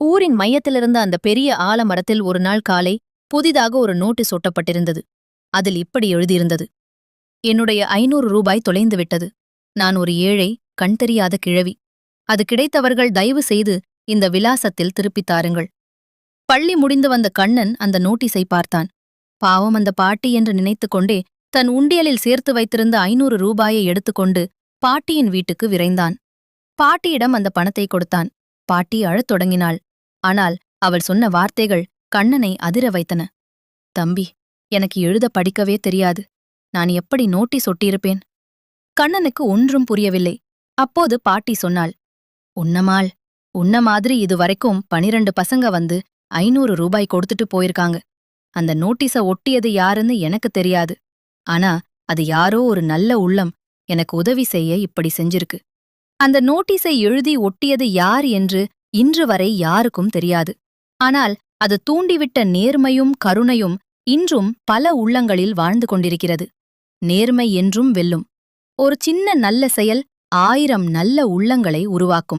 ஊரின் மையத்திலிருந்த அந்த பெரிய ஆலமரத்தில் ஒரு நாள் காலை புதிதாக ஒரு நோட்டீஸ் ஒட்டப்பட்டிருந்தது. அதில் இப்படி எழுதியிருந்தது: என்னுடைய 500 ரூபாய் தொலைந்து விட்டது. நான் ஒரு ஏழை, கண் தெரியாத கிழவி. அது கிடைத்தவர்கள் தயவு செய்து இந்த விலாசத்தில் திருப்பித் தாருங்கள். பள்ளி முடிந்து வந்த கண்ணன் அந்த நோட்டீஸை பார்த்தான். பாவம் அந்த பாட்டி என்று நினைத்துக் கொண்டே தன் உண்டியலில் சேர்த்து வைத்திருந்த 500 ரூபாயை எடுத்துக்கொண்டு பாட்டியின் வீட்டுக்கு விரைந்தான். பாட்டியிடம் அந்த பணத்தை கொடுத்தான். பாட்டி அழத் தொடங்கினாள். ஆனால் அவள் சொன்ன வார்த்தைகள் கண்ணனை அதிர வைத்தன. தம்பி, எனக்கு எழுத படிக்கவே தெரியாது. நான் எப்படி நோட்டீஸ் ஒட்டியிருப்பேன்? கண்ணனுக்கு ஒன்றும் புரியவில்லை. அப்போது பாட்டி சொன்னாள்: உன்னமாள், உன்ன மாதிரி இதுவரைக்கும் 12 பசங்க வந்து 500 ரூபாய் கொடுத்துட்டு போயிருக்காங்க. அந்த நோட்டீஸ ஒட்டியது யாருன்னு எனக்கு தெரியாது. ஆனா அது யாரோ ஒரு நல்ல உள்ளம் எனக்கு உதவி செய்ய இப்படி செஞ்சிருக்கு. அந்த நோட்டீஸை எழுதி ஒட்டியது யார் என்று இன்று வரை யாருக்கும் தெரியாது. ஆனால் அது தூண்டிவிட்ட நேர்மையும் கருணையும் இன்றும் பல உள்ளங்களில் வாழ்ந்து கொண்டிருக்கிறது. நேர்மை என்றும் வெல்லும். ஒரு சின்ன நல்ல செயல் 1000 நல்ல உள்ளங்களை உருவாக்கும்.